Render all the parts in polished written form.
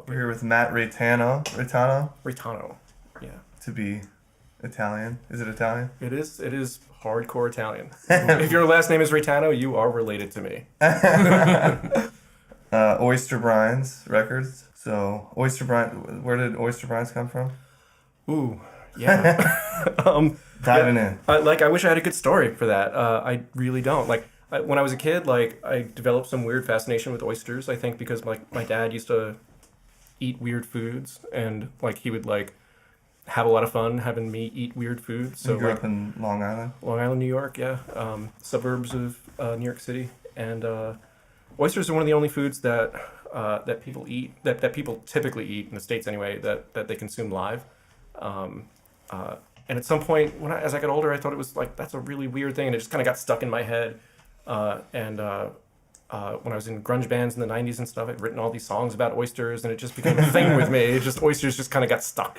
We're here with Matt Reitano, Yeah. to be Italian. Is it Italian? It is hardcore Italian. If your last name is Reitano, you are related to me. Oyster Brine's records. So, Oyster Brine, where did Oyster Brines come from? Ooh, yeah. Diving in. I wish I had a good story for that. I really don't. When I was a kid, I developed some weird fascination with oysters, I think because my dad used to eat weird foods, and he would have a lot of fun having me eat weird foods. So You grew up in Long Island? Long Island, New York, yeah, suburbs of New York City, and oysters are one of the only foods that people eat that people typically eat in the States anyway that they consume live. And at some point, as I got older, I thought it was that's a really weird thing, and it just kind of got stuck in my head. When I was in grunge bands in the 90s and stuff, I'd written all these songs about oysters, and it just became a thing with me. Oysters just kind of got stuck,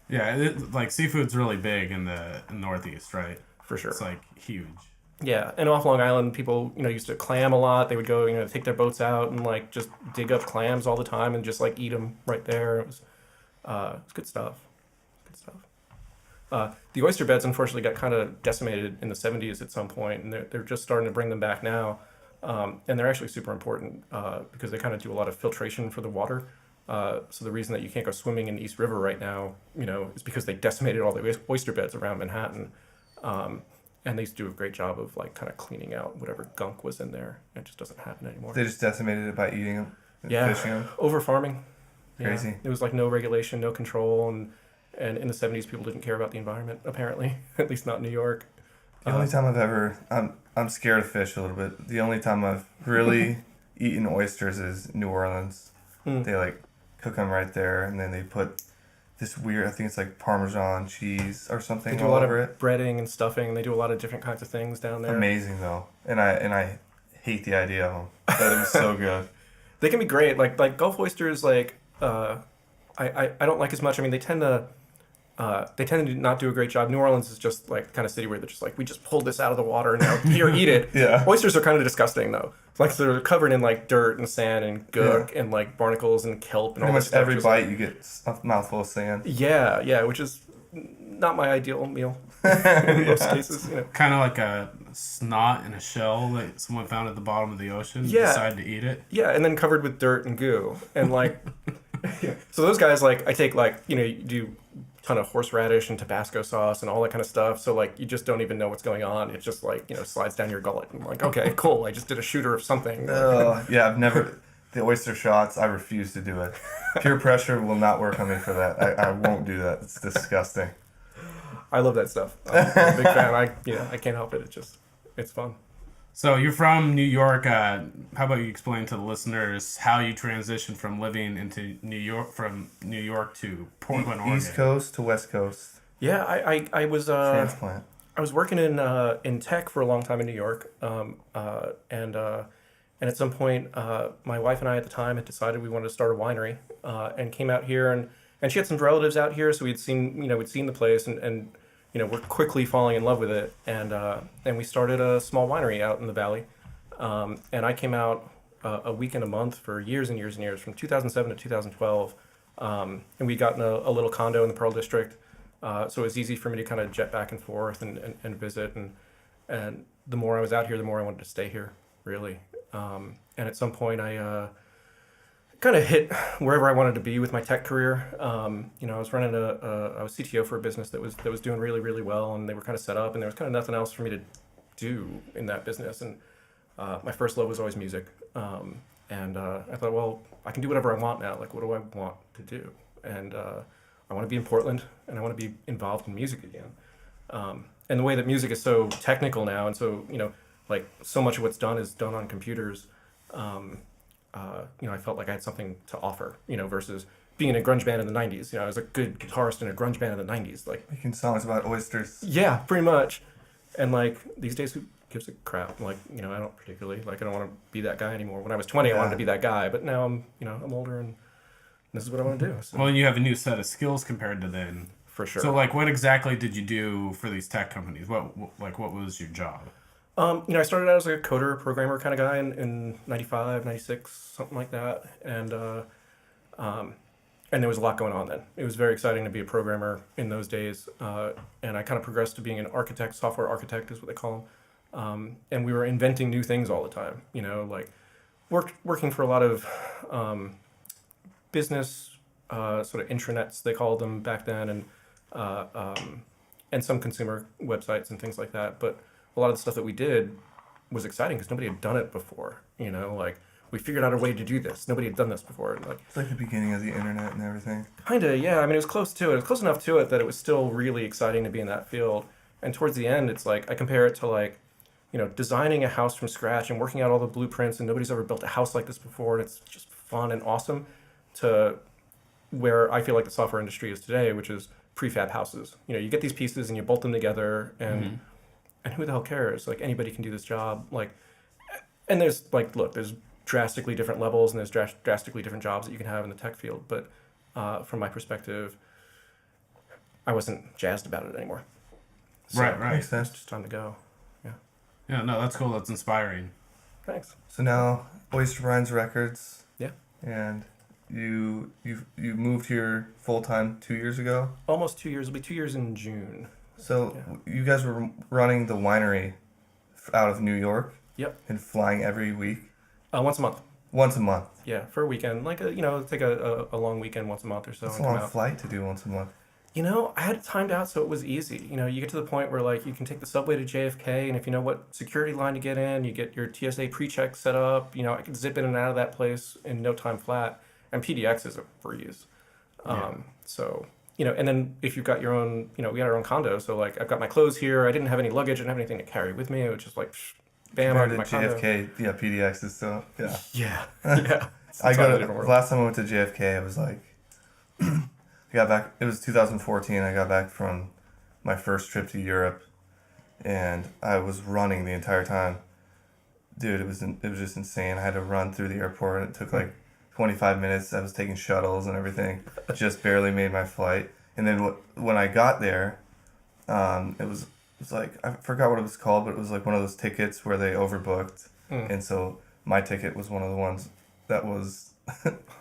Yeah, seafood's really big in the Northeast, right? For sure. It's huge. Yeah, and off Long Island, people, used to clam a lot. They would go, take their boats out and just dig up clams all the time and just eat them right there. It was good stuff. The oyster beds, unfortunately, got kind of decimated in the 70s at some point, and they're just starting to bring them back now. And they're actually super important because they kind of do a lot of filtration for the water. So the reason that you can't go swimming in East River right now, is because they decimated all the oyster beds around Manhattan. And they used to do a great job of kind of cleaning out whatever gunk was in there. It just doesn't happen anymore. They just decimated it by eating them and fishing them? Over farming. Crazy. Yeah. There was no regulation, no control, and in the 70s, people didn't care about the environment, apparently. At least not in New York. The only time I'm scared of fish a little bit. The only time I've really eaten oysters is New Orleans. They cook them right there, and then they put this weird, I think it's Parmesan cheese or something They do a lot of breading and stuffing. They do a lot of different kinds of things down there. Amazing though, and I hate the idea of them, but it was so good. They can be great. Like Gulf oysters, I don't like as much. I mean, they tend to not do a great job. New Orleans is just the kind of city where they're just we just pulled this out of the water and now here, eat it. Yeah. Oysters are kind of disgusting though. They're covered in dirt and sand and gook and barnacles and kelp and Pretty all this much stuff. every bite you get a mouthful of sand. Yeah, which is not my ideal meal in most cases. Kind of like a snot in a shell that someone found at the bottom of the ocean and decided to eat it. Yeah, and then covered with dirt and goo. And so those guys I take you do a ton of horseradish and Tabasco sauce and all that kind of stuff. So you just don't even know what's going on. It just slides down your gullet. And okay, cool. I just did a shooter of something. Yeah, I've never the oyster shots. I refuse to do it. Peer pressure will not work on me for that. I won't do that. It's disgusting. I love that stuff. I'm a big fan. I can't help it. It's fun. So you're from New York. How about you explain to the listeners how you transitioned from living into New York, from New York to Portland, Oregon? East Coast to West Coast. Yeah, I was Transplant. I was working in tech for a long time in New York, and at some point, my wife and I at the time had decided we wanted to start a winery, and came out here, and she had some relatives out here, so we'd seen the place, and we're quickly falling in love with it, and we started a small winery out in the valley, and I came out a week and a month for years and years and years, from 2007 to 2012, and we'd gotten a little condo in the Pearl District, so it was easy for me to kind of jet back and forth and visit, and the more I was out here, the more I wanted to stay here, really, and at some point I kind of hit wherever I wanted to be with my tech career. I was running I was CTO for a business that was doing really, really well, and they were kind of set up, and there was kind of nothing else for me to do in that business. And my first love was always music. And I thought, well, I can do whatever I want now. What do I want to do? And I want to be in Portland, and I want to be involved in music again. And the way that music is so technical now, and so, so much of what's done is done on computers, I felt like I had something to offer, versus being in a grunge band in the 90s. I was a good guitarist in a grunge band in the 90s. Making songs about oysters. Yeah, pretty much. And these days, who gives a crap? I don't particularly, I don't want to be that guy anymore. When I was 20, I wanted to be that guy, but now I'm older and this is what I want to do. So. Well, you have a new set of skills compared to then. For sure. So what exactly did you do for these tech companies? What was your job? I started out as a coder, programmer kind of guy in 95, 96, something like that. And And there was a lot going on then. It was very exciting to be a programmer in those days. And I kind of progressed to being an architect, software architect is what they call them. And we were inventing new things all the time, like working for a lot of business sort of intranets, they called them back then, and some consumer websites and things like that. But a lot of the stuff that we did was exciting because nobody had done it before. Like we figured out a way to do this. Nobody had done this before. Like, it's like the beginning of the internet and everything. Kinda, yeah. I mean, it was close to it. It was close enough to it that it was still really exciting to be in that field. And towards the end, it's like I compare it to like, designing a house from scratch and working out all the blueprints, and nobody's ever built a house like this before, and it's just fun and awesome, to where I feel like the software industry is today, which is prefab houses. You get these pieces and you bolt them together, and who the hell cares? Like anybody can do this job. Like, and there's like, look, there's drastically different levels and there's drastically different jobs that you can have in the tech field. But from my perspective, I wasn't jazzed about it anymore. So Right. Makes sense. it's just time to go. Yeah, no, that's cool. That's inspiring. Thanks. So now Oyster Brine's Records. Yeah. And you moved here full time 2 years ago. Almost 2 years. It'll be 2 years in June. So you guys were running the winery out of New York. Yep. And flying every week. Once a month. Once a month. Yeah, for a weekend. Like, take a long weekend once a month or so. It's a and come long out. flight to do once a month. I had it timed out so it was easy. You get to the point where like you can take the subway to JFK, and if you know what security line to get in, you get your TSA pre-check set up. I could zip in and out of that place in no time flat. And PDX is a breeze. So, and then if you've got your own, we had our own condo. So like I've got my clothes here. I didn't have any luggage. I didn't have anything to carry with me. It was just like, bam, I the my condo. JFK, PDX is still, yeah. Yeah. Yeah. Last time I went to JFK, I was like, I got back, it was 2014, I got back from my first trip to Europe, and I was running the entire time. Dude, it was just insane. I had to run through the airport, and it took like 25 minutes. I was taking shuttles and everything. Just barely made my flight. And then when I got there, it was like, I forgot what it was called, but it was like one of those tickets where they overbooked. And so my ticket was one of the ones that was,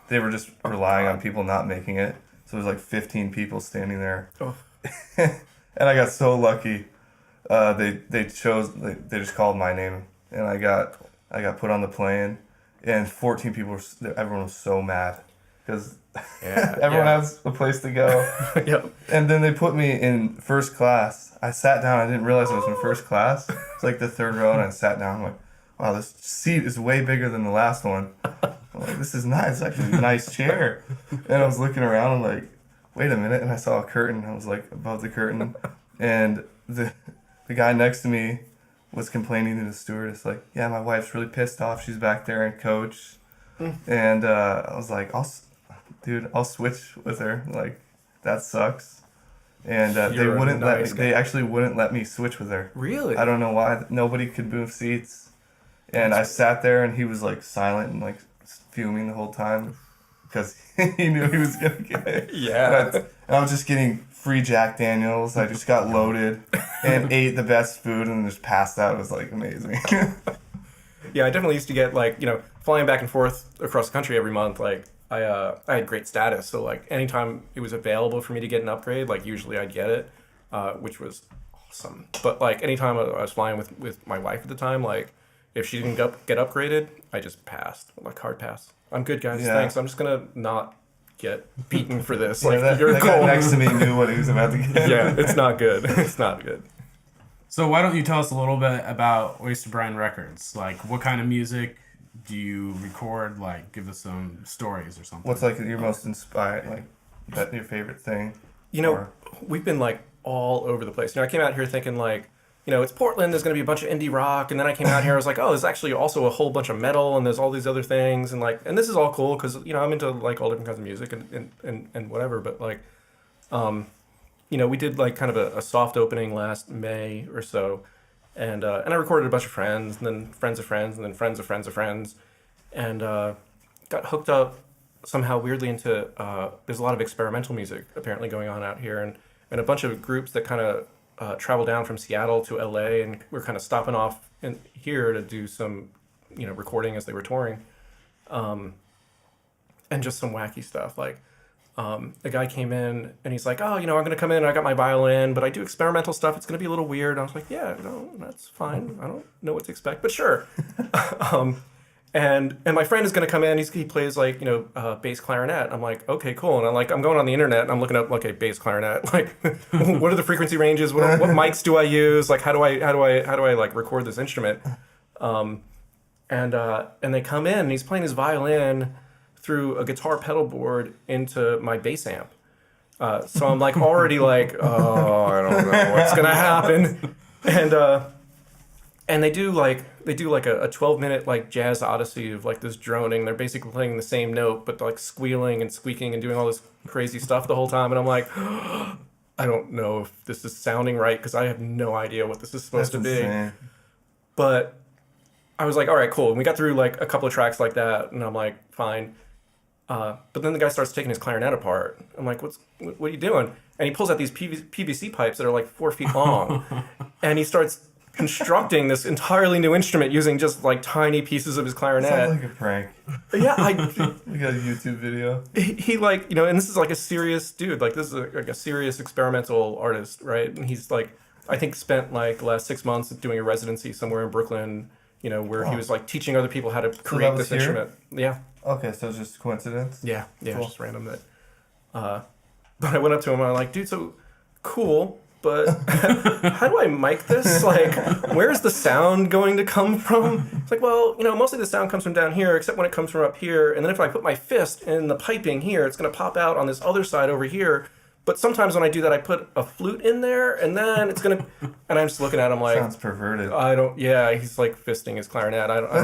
they were just relying on people not making it. So there was like 15 people standing there. Oh. And I got so lucky. They just called my name, and I got put on the plane, and 14 people everyone was so mad because everyone has a place to go. Yep. And then they put me in first class. I sat down. I didn't realize I was in first class. It's like the third row, and I sat down. I'm like, wow, this seat is way bigger than the last one. I'm like, this is nice. It's actually a nice chair. And I was looking around, I'm like, wait a minute. And I saw a curtain. I was like above the curtain. And the guy next to me was complaining to the stewardess, like, yeah, my wife's really pissed off. She's back there in coach. And I was like, I'll switch with her. Like, that sucks. And they wouldn't let me. They actually wouldn't let me switch with her. Really? I don't know why. Nobody could move seats. And I sat there, and he was like silent and like fuming the whole time because he knew he was gonna get it. Yeah. And I was just getting free Jack Daniels. I just got loaded and ate the best food and just passed out. It was like amazing. Yeah, I definitely used to get like, flying back and forth across the country every month. Like I had great status, so like anytime it was available for me to get an upgrade, like usually I'd get it, which was awesome. But like anytime I was flying with my wife at the time, like if she didn't get upgraded, I just passed, like hard pass. I'm good, guys. Yeah. Thanks. I'm just gonna not get beaten for this. Yeah, Like that you're guy cool. next to me knew what he was about to get. Yeah, it's not good. It's not good. So why don't you tell us a little bit about Oyster Brine Records? Like, what kind of music do you record? Like, give us some stories or something. What's like your most inspired, like, that your favorite thing? We've been like all over the place. I came out here thinking like, it's Portland, there's going to be a bunch of indie rock. And then I came out here, I was like, oh, there's actually also a whole bunch of metal and there's all these other things. And like, and this is all cool because, I'm into like all different kinds of music and whatever. But like, we did like kind of a soft opening last May or so. And I recorded a bunch of friends and then friends of friends and then friends of friends of friends. And got hooked up somehow weirdly into, there's a lot of experimental music apparently going on out here. And a bunch of groups that kind of travel down from Seattle to LA, and we're kind of stopping off in here to do some, recording as they were touring. and just some wacky stuff. Like, a guy came in and he's like, "Oh, I'm going to come in. I got my violin, but I do experimental stuff. It's going to be a little weird." I was like, "Yeah, no, that's fine. I don't know what to expect, but sure." And my friend is going to come in. He plays like bass clarinet. I'm like, okay, cool. And I'm going on the internet and I'm looking up bass clarinet. Like, what are the frequency ranges? What mics do I use? Like, how do I like record this instrument? And they come in and he's playing his violin through a guitar pedal board into my bass amp. So I'm like already like, oh, I don't know what's gonna happen. And they do like a 12-minute like jazz odyssey of like this droning. They're basically playing the same note, but like squealing and squeaking and doing all this crazy stuff the whole time. And I'm like, I don't know if this is sounding right because I have no idea what this is supposed to be. Insane. But I was like, all right, cool. And we got through like a couple of tracks like that, and I'm like, fine. But then the guy starts taking his clarinet apart. I'm like, what are you doing? And he pulls out these PVC pipes that are like 4 feet long, and he starts constructing this entirely new instrument using just like tiny pieces of his clarinet. Sounds like a prank. Yeah, We got a YouTube video. he like and this is like a serious dude. Like this is like a serious experimental artist, right? And he's like, I think spent like the last 6 months doing a residency somewhere in Brooklyn, where he was like teaching other people how to create this instrument. Yeah. Okay, so it's just coincidence? Yeah, Cool. just random that. But I went up to him and I'm like, dude, so cool, but how do I mic this? Like, where's the sound going to come from? It's like, well, mostly the sound comes from down here, except when it comes from up here. And then if I put my fist in the piping here, it's going to pop out on this other side over here. But sometimes when I do that, I put a flute in there, and then it's going to... And I'm just looking at him like... Sounds perverted. He's like fisting his clarinet. I don't know.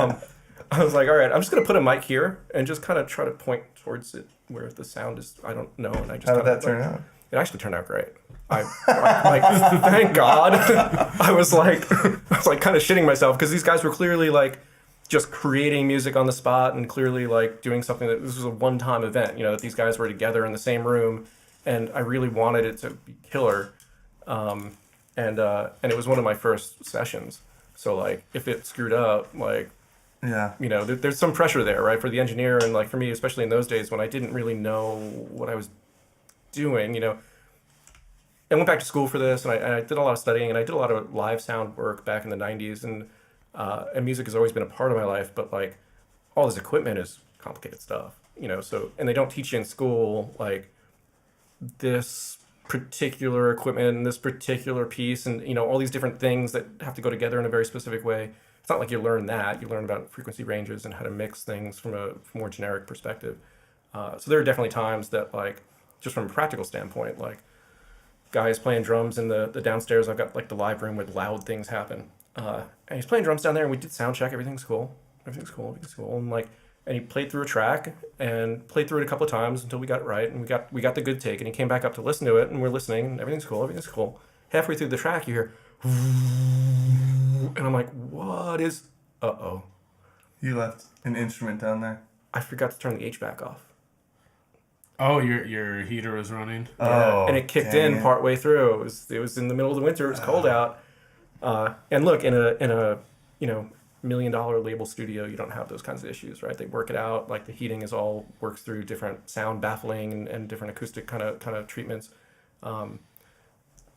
Like, I was like, all right, I'm just going to put a mic here and just kind of try to point towards it where the sound is. I don't know. And I just How did that turn out? It actually turned out great. I like, thank God. I was like kind of shitting myself because these guys were clearly like just creating music on the spot and clearly like doing something that this was a one-time event. That these guys were together in the same room, and I really wanted it to be killer. And it was one of my first sessions. So like, if it screwed up, like. Yeah. There's some pressure there, right, for the engineer, and like for me, especially in those days when I didn't really know what I was doing. I went back to school for this, and I did a lot of studying, and I did a lot of live sound work back in the 90s, and music has always been a part of my life, but like all this equipment is complicated stuff, so, and they don't teach you in school like this particular equipment and this particular piece and all these different things that have to go together in a very specific way. It's not like you learn that. You learn about frequency ranges and how to mix things from a more generic perspective. So there are definitely times that, like, just from a practical standpoint, like, guys playing drums in the downstairs. I've got, like, the live room where loud things happen. And he's playing drums down there, and we did sound check. Everything's cool. And he played through a track and played through it a couple of times until we got it right. And we got the good take. And he came back up to listen to it, and we're listening, and everything's cool. Halfway through the track, you hear... And I'm like, what is... Uh-oh. You left an instrument down there. I forgot to turn the HVAC off. Oh, your heater was running? Oh, and it kicked in partway through. It was in the middle of the winter. It was cold out. And look, in a $1 million label studio, you don't have those kinds of issues, right? They work it out. Like the heating is all works through different sound baffling and different acoustic kind of treatments.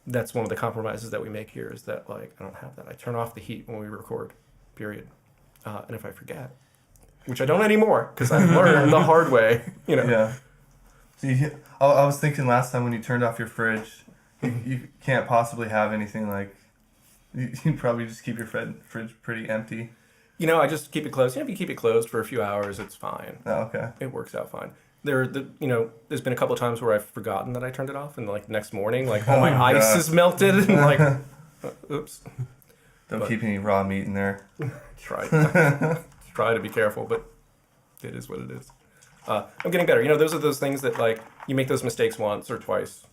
That's one of the compromises that we make here is that, like, I don't have that. I turn off the heat when we record, period. And if I forget, which I don't anymore because I've learned the hard way, Yeah. See, I was thinking last time when you turned off your fridge, you can't possibly have anything like... You probably just keep your fridge pretty empty. I just keep it closed. If you keep it closed for a few hours, it's fine. Oh, okay. It works out fine. There's been a couple of times where I've forgotten that I turned it off, and like next morning, like all my ice is melted, and like, oops. Don't keep any raw meat in there. Try to be careful, but it is what it is. I'm getting better. Those are those things that like you make those mistakes once or twice,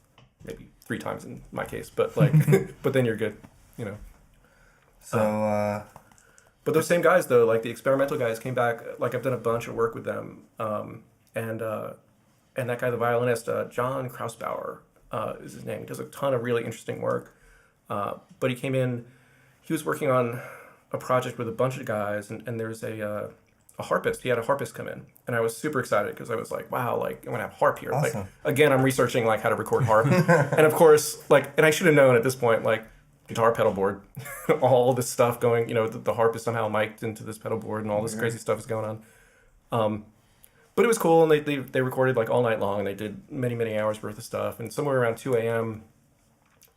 maybe 3 times in my case, but like, but then you're good. So. But those same guys though, like the experimental guys, came back. Like I've done a bunch of work with them. And that guy, the violinist, John Krausbauer, is his name. He does a ton of really interesting work. But he came in, he was working on a project with a bunch of guys, and there's a a harpist. He had a harpist come in, and I was super excited because I was like, wow, like I'm gonna have harp here. Awesome. Like again, I'm researching like how to record harp, and of course, like, and I should have known at this point, like guitar pedal board, all this stuff going. You know, the harp is somehow mic'd into this pedal board, and all this crazy stuff is going on. But it was cool, and they recorded like all night long, and they did many hours worth of stuff. And somewhere around 2 a.m.,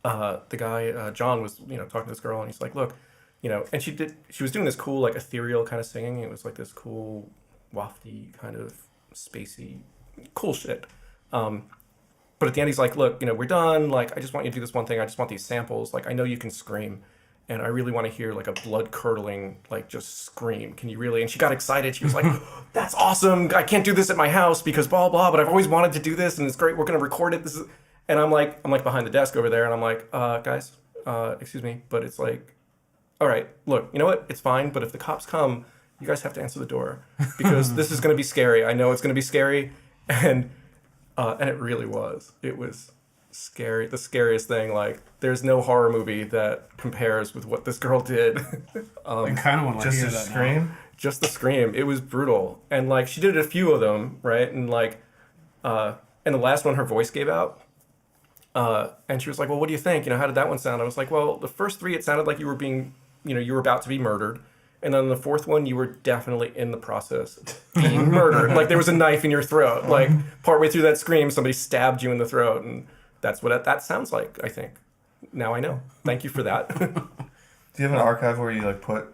the guy John was talking to this girl, and he's like, look. And she was doing this cool, like, ethereal kind of singing. It was like this cool, wafty, kind of spacey, cool shit. But at the end, he's like, look, we're done. Like, I just want you to do this one thing. I just want these samples. Like, I know you can scream. And I really want to hear, like, a blood-curdling, like, just scream. Can you really? And she got excited. She was like, that's awesome. I can't do this at my house because blah, blah, but I've always wanted to do this, and it's great. We're going to record it. And I'm like behind the desk over there, and I'm like, guys, excuse me, but it's like, all right, look, you know what? It's fine, but if the cops come, you guys have to answer the door because this is going to be scary. I know it's going to be scary, and it really was. It was scary, the scariest thing. Like, there's no horror movie that compares with what this girl did. I kind of want to hear that scream. now. Just the scream. It was brutal, and like she did a few of them, right? And like, and the last one, her voice gave out. And she was like, well, what do you think? How did that one sound? I was like, well, the first three, it sounded like you were being, you were about to be murdered. And then the fourth one, you were definitely in the process of being murdered. Like, there was a knife in your throat. Like, partway through that scream, somebody stabbed you in the throat. And that's what that sounds like, I think. Now I know. Thank you for that. Do you have an archive where you, like, put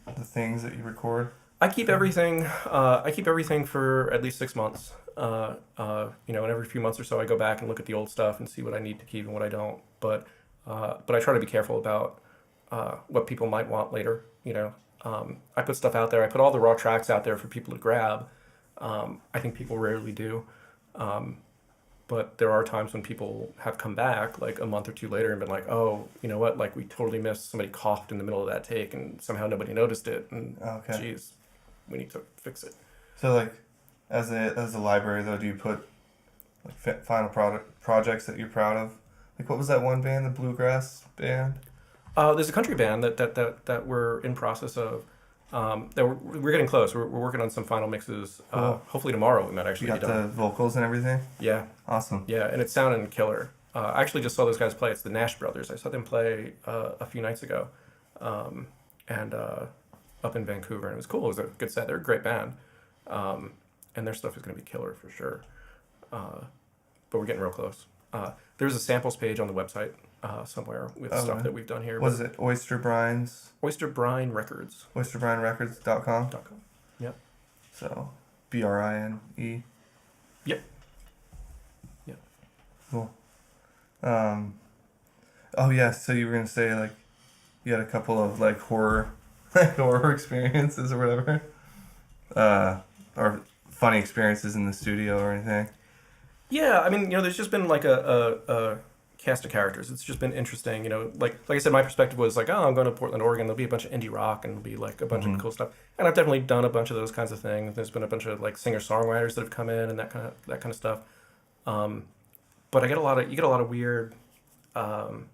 the things that you record? I keep everything. I keep everything for at least 6 months. And every few months or so, I go back and look at the old stuff and see what I need to keep and what I don't. But I try to be careful about what people might want later. I put stuff out there. I put all the raw tracks out there for people to grab. I think people rarely do. But there are times when people have come back like a month or two later and been like, oh, you know what? Like, we totally missed. Somebody coughed in the middle of that take and somehow nobody noticed it. And geez, we need to fix it. So, like, as a library, though, do you put like final projects that you're proud of? Like, what was that one band, the bluegrass band? There's a country band that we're in process of. That we're getting close. We're working on some final mixes. Cool. Hopefully tomorrow we might actually You be got done. the vocals and everything? Yeah. Awesome. Yeah, and it's sounding killer. I actually just saw those guys play. It's the Nash Brothers. I saw them play a few nights ago, and up in Vancouver, and it was cool. It was a good set. They're a great band, and their stuff is going to be killer for sure. But we're getting real close. There's a samples page on the website somewhere with stuff that we've done here. What is it? Oyster Brine's? Oyster Brine Records. OysterBrineRecords.com? Yep. So, BRINE. Yep. Yep. Cool. Oh yeah, so you were gonna say like you had a couple of like horror experiences or whatever, or funny experiences in the studio or anything. Yeah, I mean, there's just been like a cast of characters. It's just been interesting, like I said, my perspective was like, oh, I'm going to Portland, Oregon. There'll be a bunch of indie rock and there'll be like a bunch of cool stuff. And I've definitely done a bunch of those kinds of things. There's been a bunch of like singer-songwriters that have come in and that kind of stuff. But you get a lot of weird kind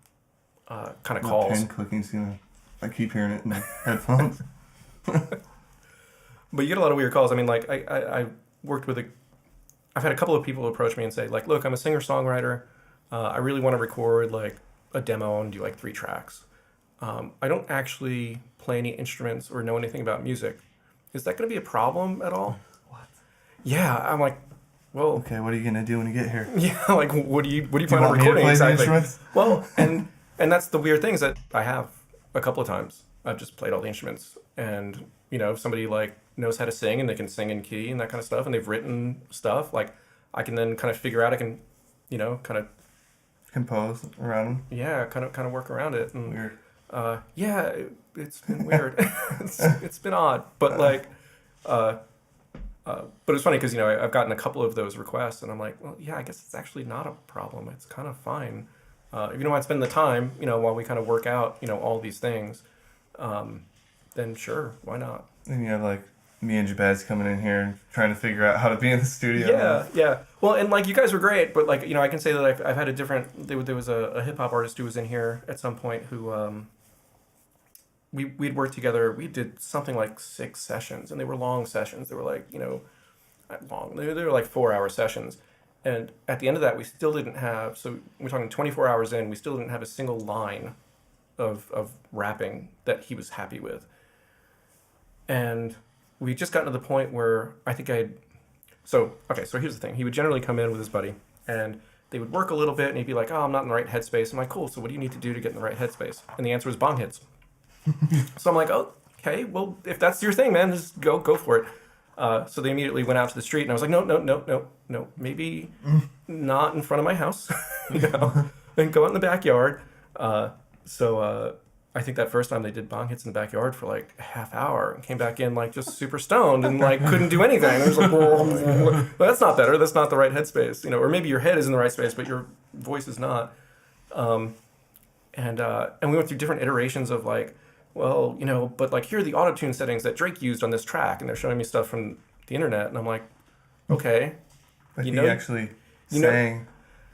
of calls. Pen clicking's gonna. I keep hearing it in my headphones. But you get a lot of weird calls. I mean, like I worked with I've had a couple of people approach me and say like, look, I'm a singer-songwriter. I really want to record like a demo and do like 3 tracks. I don't actually play any instruments or know anything about music. Is that going to be a problem at all? What? Yeah, I'm like, well, okay. What are you gonna do when you get here? yeah, like what do you Do you plan on want me to recording play the exactly? instruments? Well, and that's the weird thing is that I have a couple of times I've just played all the instruments, and if somebody like knows how to sing and they can sing in key and that kind of stuff, and they've written stuff, like I can then kind of figure out, I can, kind of Compose around them. yeah, kind of work around it. And Weird. yeah, it's been weird. it's been odd, but like, but it's funny because I've gotten a couple of those requests, and I'm like, well, yeah, I guess it's actually not a problem. It's kind of fine. If you don't want to spend the time, while we kind of work out, all these things, then sure, why not? And you have like me and Jabez coming in here and trying to figure out how to be in the studio. Yeah. Well, and like you guys were great, but like I can say that I've had a different. There was a hip hop artist who was in here at some point who we'd worked together. We did something like 6 sessions, and they were long sessions. They were like, not long. They were like 4-hour sessions. And at the end of that, we still didn't have, so we're talking 24 hours in, we still didn't have a single line of rapping that he was happy with. And we just gotten to the point where I think so here's the thing. He would generally come in with his buddy, and they would work a little bit, and he'd be like, oh, I'm not in the right headspace. I'm like, cool, so what do you need to do to get in the right headspace? And the answer was bong hits. So I'm like, oh, okay, well, if that's your thing, man, just go for it. So they immediately went out to the street, and I was like, no, maybe not in front of my house, and go out in the backyard. So I think that first time they did bong hits in the backyard for like a half hour and came back in like just super stoned and like couldn't do anything. It was like, well, that's not better. That's not the right headspace, or maybe your head is in the right space, but your voice is not. And we went through different iterations of like, well, but like here are the auto-tune settings that Drake used on this track, and they're showing me stuff from the internet, and I'm like, okay. But he actually sang.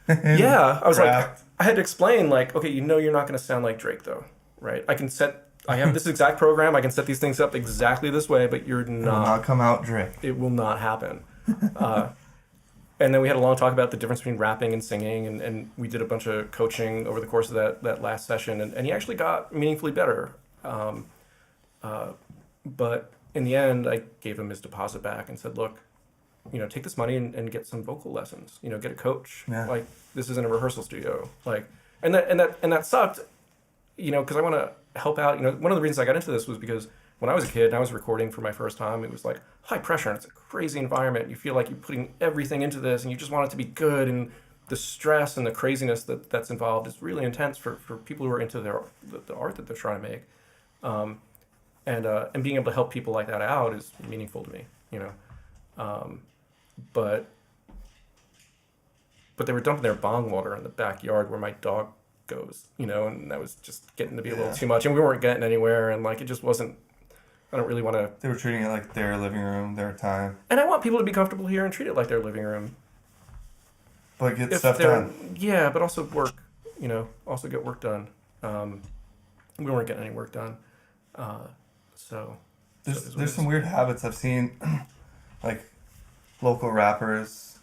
Yeah, I was rapped. like, I had to explain like, okay, you're not going to sound like Drake though, right? I have this exact program, I can set these things up exactly this way, but you're not. It will not come out Drake. It will not happen. And then we had a long talk about the difference between rapping and singing, and we did a bunch of coaching over the course of that last session, and he actually got meaningfully better. But in the end, I gave him his deposit back and said, look, take this money and get some vocal lessons, get a coach. Yeah. Like, this isn't a rehearsal studio. Like, and that sucked, because I want to help out. One of the reasons I got into this was because when I was a kid and I was recording for my first time, it was like high pressure and it's a crazy environment. You feel like you're putting everything into this and you just want it to be good, and the stress and the craziness that's involved is really intense for people who are into the art that they're trying to make. And being able to help people like that out is meaningful to me, but they were dumping their bong water in the backyard where my dog goes, and that was just getting to be a little too much, and we weren't getting anywhere, and like, it just wasn't, I don't really want to. They were treating it like their living room, their time. And I want people to be comfortable here and treat it like their living room. But get stuff done. Yeah, but also work, also get work done. We weren't getting any work done. There's some weird habits I've seen, like local rappers,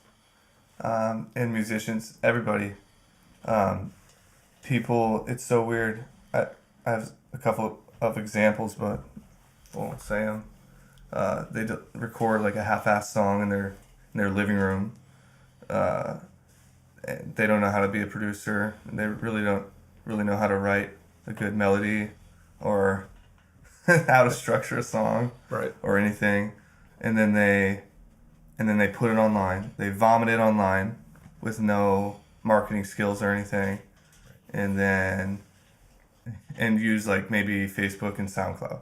and musicians, everybody. People, it's so weird. I have a couple of examples, but won't say them. They record like a half-assed song in their living room. They don't know how to be a producer. And they really don't really know how to write a good melody or how to structure a song, right, or anything. And then they put it online. They vomit it online with no marketing skills or anything. And use like maybe Facebook and SoundCloud.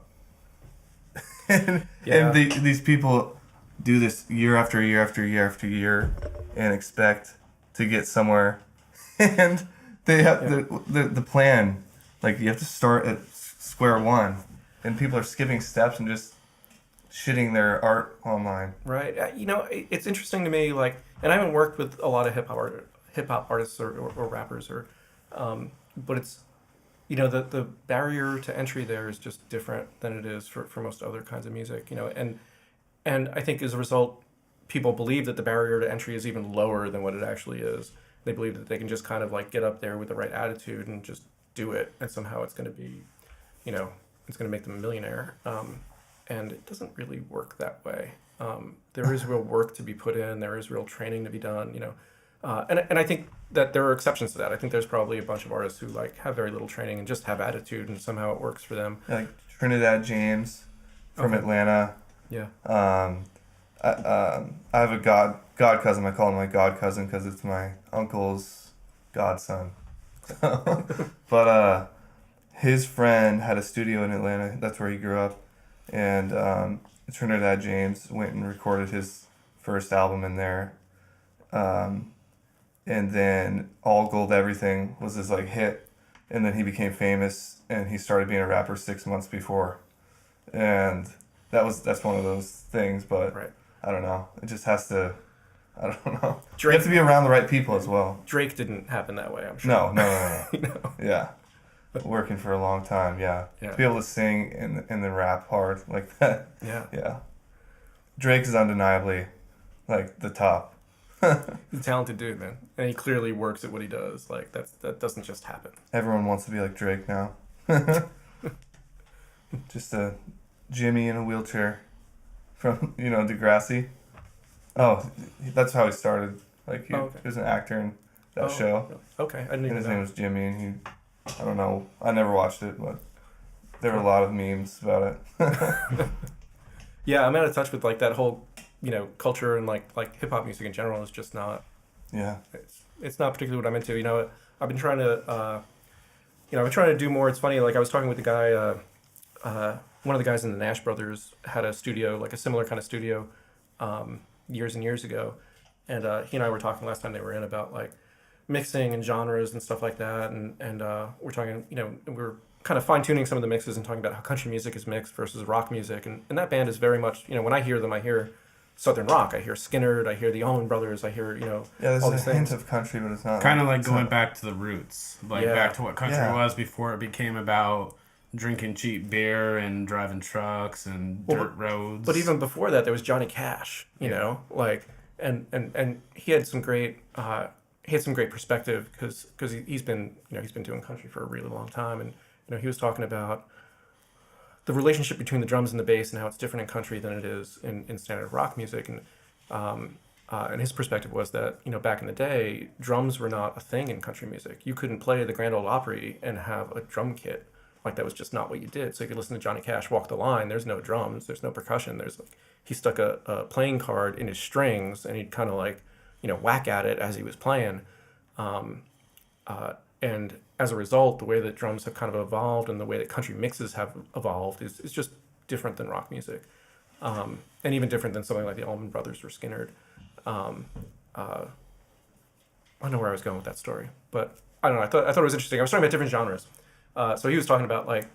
And these people do this year after year after year after year and expect to get somewhere. And they have the plan, like you have to start at square one, and people are skipping steps and just shitting their art online. Right. It's interesting to me, like, and I haven't worked with a lot of hip hop artists or rappers but it's, the barrier to entry there is just different than it is for most other kinds of music, and I think as a result, people believe that the barrier to entry is even lower than what it actually is. They believe that they can just kind of like get up there with the right attitude and just do it, and somehow it's going to be, it's going to make them a millionaire. And it doesn't really work that way. There is real work to be put in. There is real training to be done, and I think that there are exceptions to that. I think there's probably a bunch of artists who like have very little training and just have attitude, and somehow it works for them. Like Trinidad James from Atlanta. Yeah. I have a god cousin. I call him my god cousin because it's my uncle's godson. But his friend had a studio in Atlanta. That's where he grew up. And Trinidad James went and recorded his first album in there. And then All Gold Everything was his like hit. And then he became famous, and he started being a rapper 6 months before. And that's one of those things, but right. I don't know. It just has to, I don't know. Drake, you have to be around the right people as well. Drake didn't happen that way, I'm sure. No. Yeah. working for a long time. Yeah. Yeah. To be able to sing in the rap hard like that. Yeah. Yeah. Drake is undeniably like the top. He's a talented dude, man. And he clearly works at what he does. Like, that doesn't just happen. Everyone wants to be like Drake now. Just a Jimmy in a wheelchair from, Degrassi. Oh, that's how he started. Like, he was an actor in that show. Okay, I didn't And even his know. name was Jimmy, and I don't know, I never watched it, but there were a lot of memes about it. Yeah, I'm out of touch with, like, that whole, culture and, like hip-hop music in general is just not... Yeah. It's not particularly what I'm into. I've been trying to do more. It's funny, like, I was talking with the guy... one of the guys in the Nash Brothers had a studio, like a similar kind of studio, years and years ago, and he and I were talking last time they were in about like mixing and genres and stuff like that, and we're talking, we're kind of fine tuning some of the mixes and talking about how country music is mixed versus rock music, and that band is very much, when I hear them, I hear Southern rock, I hear Skinner, I hear the Allman Brothers, I hear There's all a these hint things. of country, but it's not Kind of like it's going not- back to the roots, like Yeah. back to what country Yeah. was before it became about drinking cheap beer and driving trucks and dirt roads. But even before that, there was Johnny Cash, like, and he had some great perspective because he's been doing country for a really long time, and he was talking about the relationship between the drums and the bass and how it's different in country than it is in standard rock music, and his perspective was that back in the day, drums were not a thing in country music. You couldn't play the Grand Ole Opry and have a drum kit. Like, that was just not what you did. So you could listen to Johnny Cash Walk the Line. There's no drums. There's no percussion. There's like, he stuck a playing card in his strings, and he'd kind of like, whack at it as he was playing. And as a result, the way that drums have kind of evolved and the way that country mixes have evolved is just different than rock music. And even different than something like the Allman Brothers or Skinner. I don't know where I was going with that story, but I don't know. I thought it was interesting. I was talking about different genres. So he was talking about, like,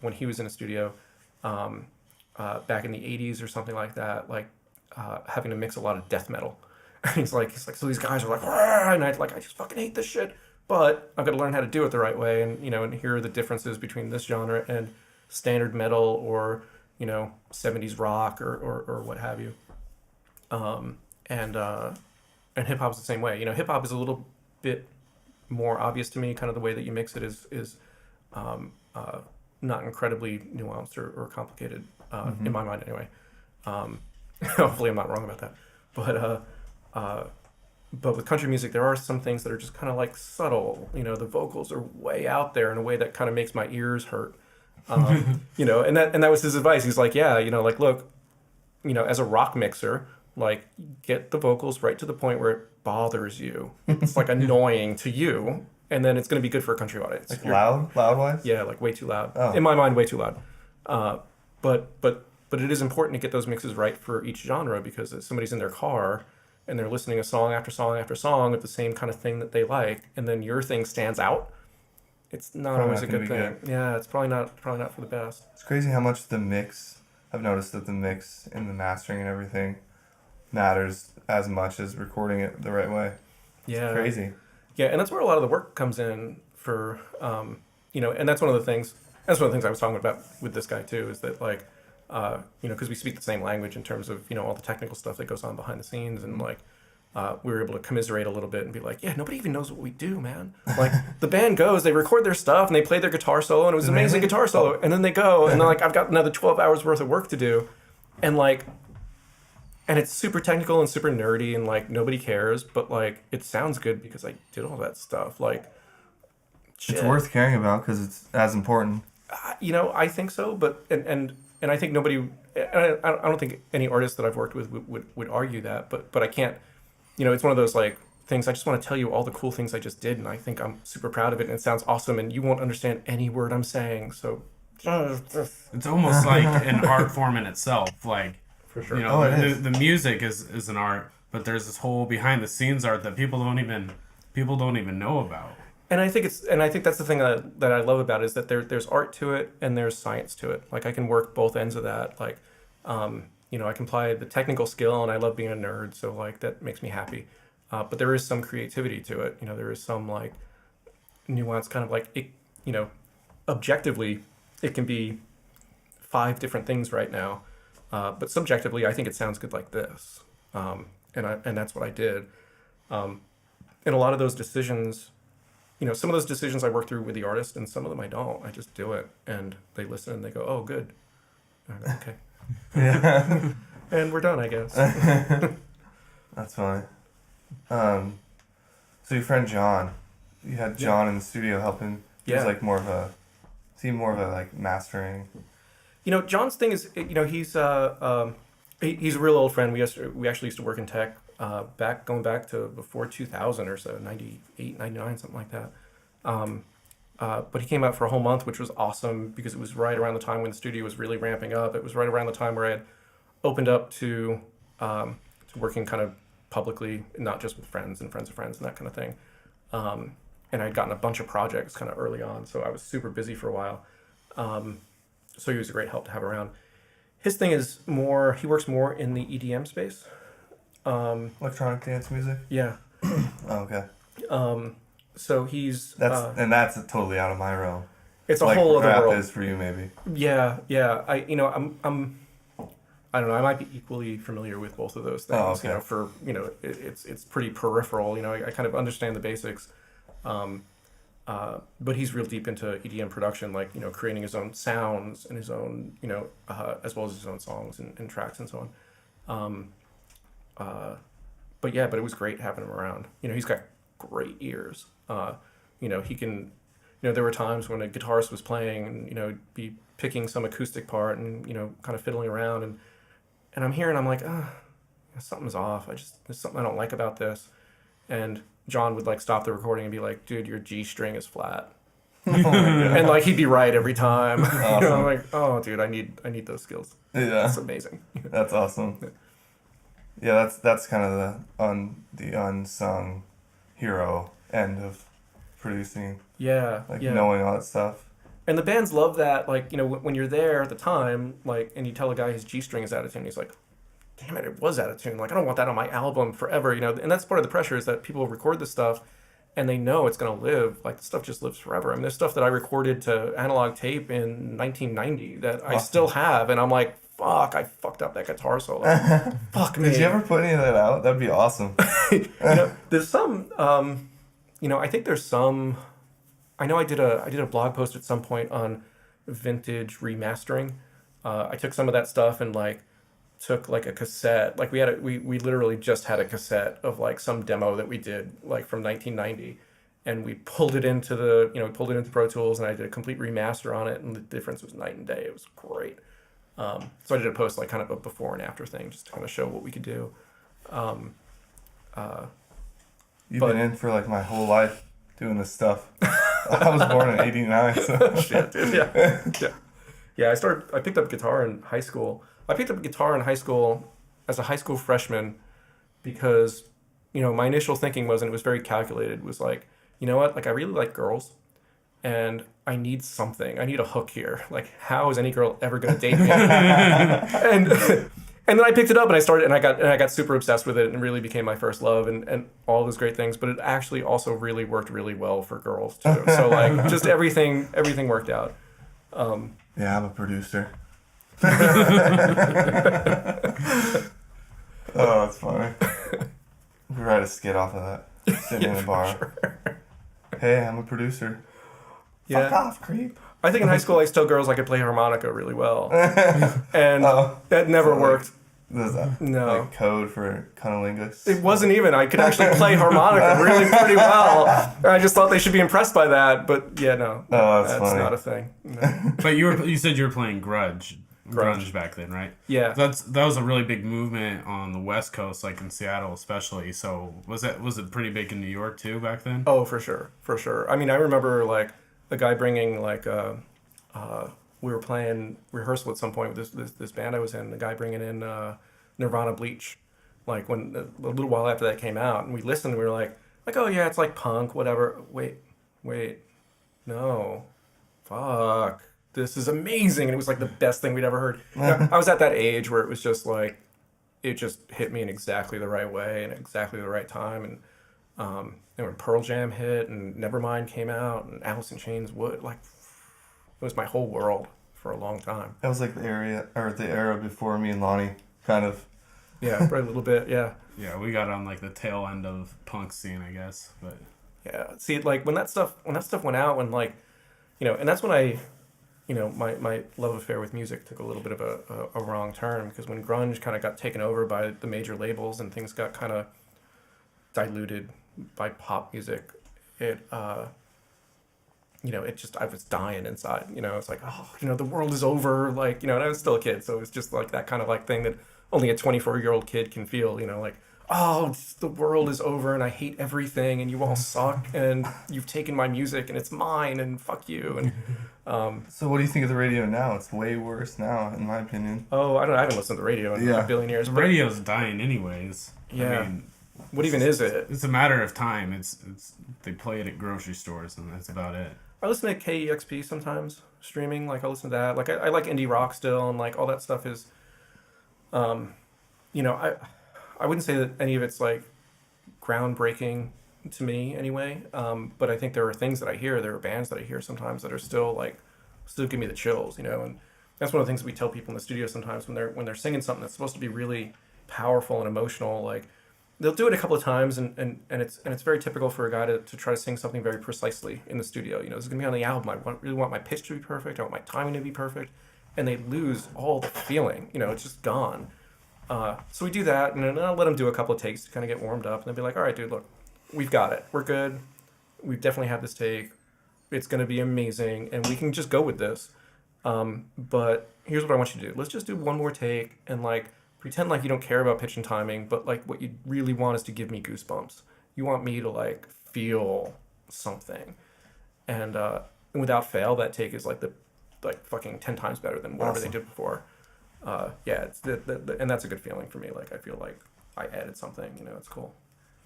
when he was in a studio back in the 80s or something like that, like having to mix a lot of death metal. And he's like, so these guys are like, "Rah!" And I just fucking hate this shit. But I've got to learn how to do it the right way. And, and here are the differences between this genre and standard metal or, 70s rock or what have you. And hip hop's the same way. Hip hop is a little bit more obvious to me. Kind of the way that you mix it is not incredibly nuanced or complicated in my mind, anyway. Hopefully, I'm not wrong about that. But with country music, there are some things that are just kind of like subtle. The vocals are way out there in a way that kind of makes my ears hurt. And that was his advice. He's like, yeah, like, look, as a rock mixer, like, get the vocals right to the point where it bothers you. It's like annoying to you, and then it's going to be good for a country audience. Like loud wise? Yeah, like way too loud. Oh. In my mind, way too loud. But it is important to get those mixes right for each genre, because if somebody's in their car and they're listening to song after song after song of the same kind of thing that they like, and then your thing stands out, it's not Probably always not a gonna good be thing. good. Yeah, it's probably not for the best. It's crazy how much I've noticed that the mix and the mastering and everything matters as much as recording it the right way. Yeah, It's crazy. Yeah, and that's where a lot of the work comes in for, and that's one of the things. That's one of the things I was talking about with this guy too. Is that, like, because we speak the same language in terms of all the technical stuff that goes on behind the scenes, and like we were able to commiserate a little bit and be like, yeah, nobody even knows what we do, man. Like, the band goes, they record their stuff, and they play their guitar solo, and it was an amazing guitar solo, and then they go, and they're like, I've got another 12 hours worth of work to do, and like. And it's super technical and super nerdy, and like nobody cares, but like it sounds good because I did all that stuff. Like, shit. It's worth caring about because it's as important. I think so, but and I think nobody. I don't think any artist that I've worked with would argue that, but I can't. It's one of those like things. I just want to tell you all the cool things I just did, and I think I'm super proud of it, and it sounds awesome, and you won't understand any word I'm saying. So It's almost like an art form in itself. Like, for sure. it is. The music is an art, but there's this whole behind the scenes art that people don't even know about. And I think that's the thing that I love about it, is that there's art to it and there's science to it. Like, I can work both ends of that. Like, I can apply the technical skill, and I love being a nerd, so like that makes me happy. But there is some creativity to it. There is some like nuance, kind of like objectively, it can be 5 different things right now. But subjectively, I think it sounds good like this. And that's what I did. And a lot of those decisions, some of those decisions I work through with the artist, and some of them I don't. I just do it, and they listen, and they go, "Oh, good, okay." Yeah. And we're done, I guess. That's funny. So your friend John, you had John in the studio helping. He was like more of a like mastering. John's thing is, he's he's a real old friend. We actually used to work in tech going back to before 2000 or so, 98, 99, something like that. But he came out for a whole month, which was awesome because it was right around the time when the studio was really ramping up. It was right around the time where I had opened up to working kind of publicly, not just with friends and friends of friends and that kind of thing. And I'd gotten a bunch of projects kind of early on, so I was super busy for a while. So he was a great help to have around. His thing is he works more in the EDM space. Electronic dance music? Yeah. Oh, okay. So he's... That's totally out of my realm. It's a whole other world. Rap is for you, maybe. Yeah. I don't know. I might be equally familiar with both of those things. Oh, okay. It's pretty peripheral. I kind of understand the basics. But he's real deep into EDM production, like, creating his own sounds and his own, as well as his own songs and tracks and so on. But it was great having him around. He's got great ears. He can, there were times when a guitarist was playing and, be picking some acoustic part and, kind of fiddling around and I'm like, something's off. There's something I don't like about this. And John would like stop the recording and be like, dude, your G string is flat. And like, he'd be right every time. Awesome. I'm like, oh dude, I need those skills. Yeah. That's amazing. That's awesome. Yeah, that's kind of the unsung hero end of producing. Yeah. Knowing all that stuff. And the bands love that, like, when you're there at the time, like, and you tell a guy his G string is out of tune, he's like, damn it was out of tune. Like, I don't want that on my album forever, and that's part of the pressure is that people record this stuff and they know it's going to live. Like, the stuff just lives forever. I mean, there's stuff that I recorded to analog tape in 1990 that I still have, and I'm like, fuck, I fucked up that guitar solo. Fuck me. Did you ever put any of that out? That'd be awesome. There's some, I think there's some, I know I did a blog post at some point on vintage remastering. I took some of that stuff and like took like a cassette. Like we literally just had a cassette of like some demo that we did like from 1990, and we pulled it into Pro Tools, and I did a complete remaster on it, and the difference was night and day. It was great. So I did a post like kind of a before and after thing just to kind of show what we could do. You've been in for like my whole life doing this stuff. I was born in '89, so shit, dude. Yeah. I picked up guitar in high school. I picked up guitar in high school as a high school freshman because, my initial thinking was, and it was very calculated, was like, you know what? Like, I really like girls, and I need something. I need a hook here. Like, how is any girl ever going to date me? And then I picked it up and I got super obsessed with it, and it really became my first love and all those great things. But it actually also really worked really well for girls too. So like, just everything worked out. Yeah, I'm a producer. Oh, that's funny. We write a skit off of that. Sitting in a bar. Sure. Hey, I'm a producer. Yeah. Fuck off, creep. I think in high school I used to tell girls I could play harmonica really well. And that never worked. Is that no. like code for cunnilingus? It wasn't even. I could actually play harmonica really pretty well. I just thought they should be impressed by that. But yeah, no. That's funny. Not a thing. No. But you said you were playing grunge back then, right? Yeah. That was a really big movement on the West Coast, like in Seattle especially. So was it pretty big in New York too back then? Oh, for sure. I mean, I remember like a guy bringing like we were playing rehearsal at some point with this band I was in. The guy bringing in Nirvana Bleach, like when a little while after that came out, and we listened. And we were like oh yeah, it's like punk, whatever. Wait, no, fuck. This is amazing. And it was like the best thing we'd ever heard. I was at that age where it was just like, it just hit me in exactly the right way and exactly the right time. And when Pearl Jam hit and Nevermind came out and Alice in Chains would like it was my whole world for a long time. That was like the era before me and Lonnie, kind of. Yeah, probably a little bit. Yeah. Yeah, we got on like the tail end of punk scene, I guess. But Yeah. See, like when that stuff went out, when like, and that's when I, my love affair with music took a little bit of a wrong turn, because when grunge kind of got taken over by the major labels and things got kind of diluted by pop music, it it just, I was dying inside. It's like, oh, the world is over. Like, and I was still a kid, so it was just like that kind of like thing that only a 24-year-old kid can feel. Like, oh, the world is over and I hate everything and you all suck and you've taken my music and it's mine and fuck you. And So what do you think of the radio now? It's way worse now, in my opinion. oh, I haven't listened to the radio in a billion years. the But radio's dying anyways. Yeah. I mean, what even is it? it's a matter of time. It's they play it at grocery stores and that's about it. I listen to KEXP sometimes, streaming. Like, I listen to that. Like, I like indie rock still, and like all that stuff is, I wouldn't say that any of it's like groundbreaking to me anyway. But I think there are things that I hear, there are bands that I hear sometimes that are still give me the chills, and that's one of the things that we tell people in the studio sometimes when they're singing something that's supposed to be really powerful and emotional. Like, they'll do it a couple of times, and it's very typical for a guy to try to sing something very precisely in the studio. This is gonna be on the album. I really want my pitch to be perfect. I want my timing to be perfect, and they lose all the feeling. It's just gone. So we do that, and then I'll let them do a couple of takes to kind of get warmed up, and they'll be like, all right, dude, look, we've got it. We're good. We definitely have this take. It's going to be amazing, and we can just go with this. But here's what I want you to do. Let's just do one more take and, like, pretend like you don't care about pitch and timing, but, like, what you really want is to give me goosebumps. You want me to, like, feel something. And without fail, that take is, like, fucking 10 times better than whatever they did before. It's and that's a good feeling for me. Like, I feel like I added something. It's cool.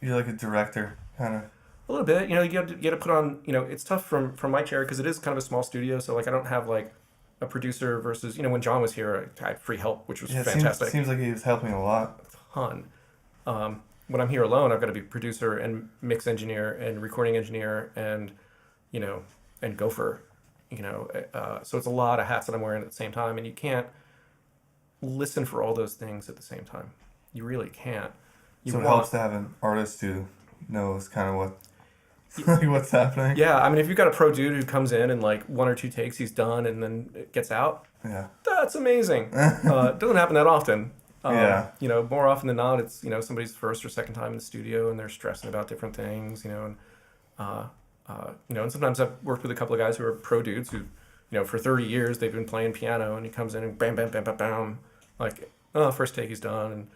You're like a director, kind of. A little bit. You have to put on. It's tough from my chair because it is kind of a small studio. So like, I don't have like a producer versus. When John was here, I had free help, which was fantastic. Seems like he was helping a lot. A ton. When I'm here alone, I've got to be producer and mix engineer and recording engineer and and gopher. So it's a lot of hats that I'm wearing at the same time, and you can't listen for all those things at the same time. You really can't. So it helps to have an artist who knows kind of what's happening. Yeah, I mean, if you've got a pro dude who comes in and like one or two takes he's done and then it gets out, yeah, that's amazing. It doesn't happen that often. Yeah. More often than not, it's somebody's first or second time in the studio and they're stressing about different things. And sometimes I've worked with a couple of guys who are pro dudes who, for 30 years they've been playing piano, and he comes in and bam, bam, bam, bam, bam, like, oh, first take he's done, and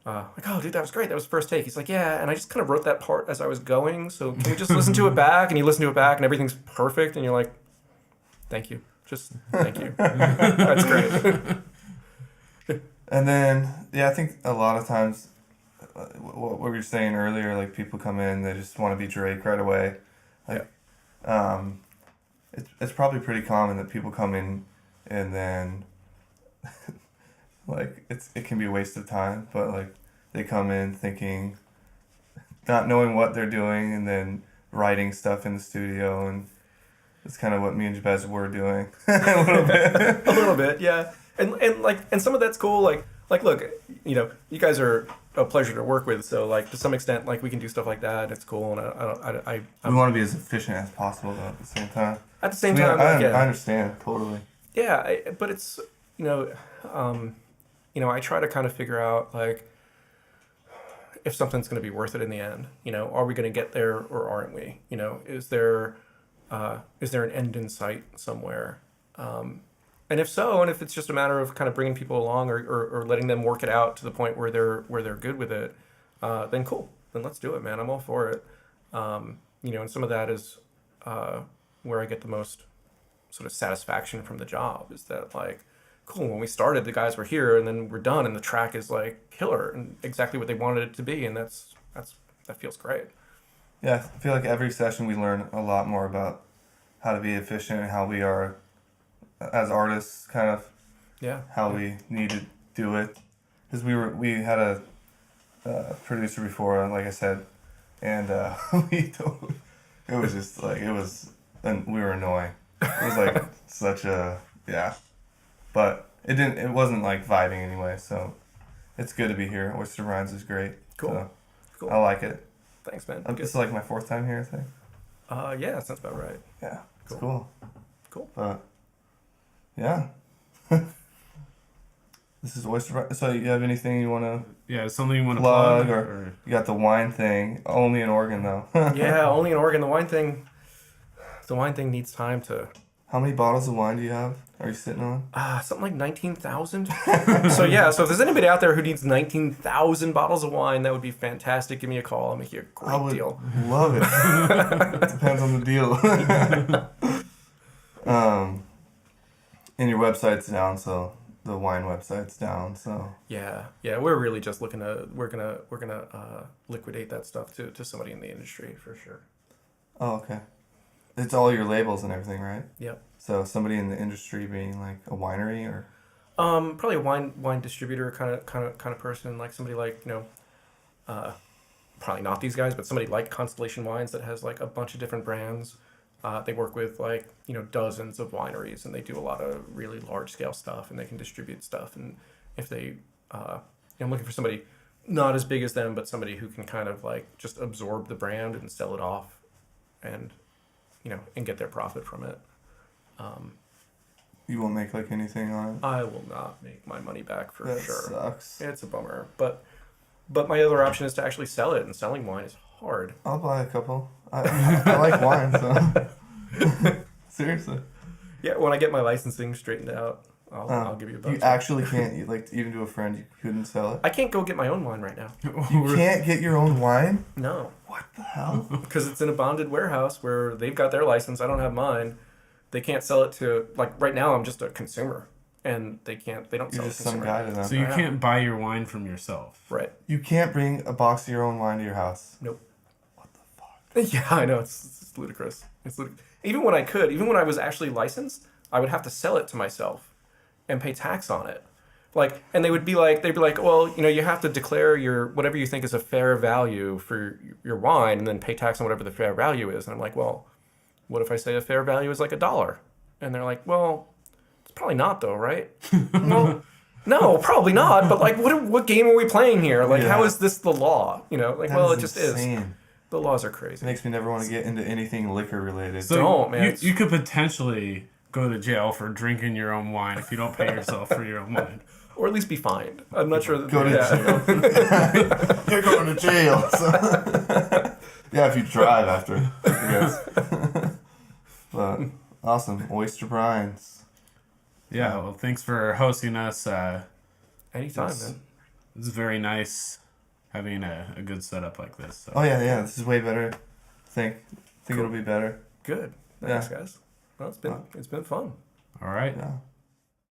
like, oh, dude, that was great. That was the first take. He's like, yeah, and I just kind of wrote that part as I was going, so can we just listen to it back? And you listen to it back, and everything's perfect, and you're like, thank you. Just thank you. That's great. And then, I think a lot of times, what we were saying earlier, like, people come in, they just want to be Drake right away. Like, it's probably pretty common that people come in and then... like, it can be a waste of time, but like, they come in thinking, not knowing what they're doing, and then writing stuff in the studio, and it's kind of what me and Jabez were doing a little bit. A little bit, yeah. And some of that's cool. Like look, you guys are a pleasure to work with, so like to some extent, like we can do stuff like that. It's cool, and we want to be as efficient as possible, though, at the same time. At the same time, I understand totally. Yeah, but it's I try to kind of figure out, like, if something's going to be worth it in the end. Are we going to get there or aren't we? Is there an end in sight somewhere? And if so, and if it's just a matter of kind of bringing people along or letting them work it out to the point where they're good with it, then cool. Then let's do it, man. I'm all for it. And some of that is where I get the most sort of satisfaction from the job, is that, like, cool, when we started, the guys were here, and then we're done, and the track is like killer and exactly what they wanted it to be, and that feels great. Yeah, I feel like every session we learn a lot more about how to be efficient and how we are as artists, kind of. Yeah. How we need to do it, because we had a producer before, like I said, and we don't, it was just like and we were annoying. It was like such a but it wasn't like vibing anyway. So it's good to be here. Oyster Brines is great. Cool. So Cool. I like it. Thanks, man. This is like my 4th time here, I think. Yeah, sounds about right. Yeah, it's Cool. cool. But yeah. This is Oyster Brine. So you have anything you want to Yeah, something you want to plug, plug or you got the wine thing? Only in Oregon though. Yeah, only in Oregon. The wine thing needs time to. How many bottles of wine do you have? Are you sitting on? Something like 19,000. So yeah, so if there's anybody out there who needs 19,000 bottles of wine, that would be fantastic. Give me a call. I'll make you a I great would deal. love it. Depends on the deal. And your website's down, so the wine website's down. So Yeah, we're really just looking to we're gonna liquidate that stuff to somebody in the industry for sure. oh, okay. It's all your labels and everything, right? Yep. So somebody in the industry being like a winery or Probably a wine distributor kind of person, like somebody like probably not these guys, but somebody like Constellation Wines that has like a bunch of different brands. They work with like dozens of wineries, and they do a lot of really large scale stuff, and they can distribute stuff. And if they, I'm looking for somebody not as big as them, but somebody who can kind of like just absorb the brand and sell it off, and and get their profit from it. you won't make like anything on it. I will not make my money back for That sure. sucks. It's a bummer, but my other option is to actually sell it, and selling wine is hard. I'll buy a couple. I like wine, so seriously. Yeah, when I get my licensing straightened out, I'll give you a bunch. You actually can't, like, even to a friend, you couldn't sell it? I can't go get my own wine right now. You can't get your own wine? No, What the hell? because it's in a bonded warehouse where they've got their license. I don't have mine. They can't sell it to, like, right now I'm just a consumer, and they don't You're sell just to some consumer. guy to them. So you Yeah. can't buy your wine from yourself. Right. You can't bring a box of your own wine to your house. Nope. What the fuck? Yeah, I know. It's ludicrous. Even when I was actually licensed, I would have to sell it to myself and pay tax on it. Like, and they'd be like, well, you have to declare your whatever you think is a fair value for your wine, and then pay tax on whatever the fair value is. And I'm like, well, what if I say a fair value is like $1? And they're like, well, it's probably not though, right? Well, no, probably not. But like, what game are we playing here? Like, how is this the law? Like, That well, is it just insane. is. The laws are It crazy. makes me never want to get into anything liquor related. So Don't, man. You could potentially go to jail for drinking your own wine if you don't pay yourself for your own wine. Or at least be fined. I'm not sure that Go to jail. You're going to jail. So. Yeah, if you drive after, I guess. But awesome. Oyster Brines. Yeah, well, thanks for hosting us. Anytime, It's- man. It's very nice having a good setup like this. So. Oh yeah. This is way better. Think Cool. it'll be better. Good. Thanks, guys. Well, it's been fun. All right. Yeah.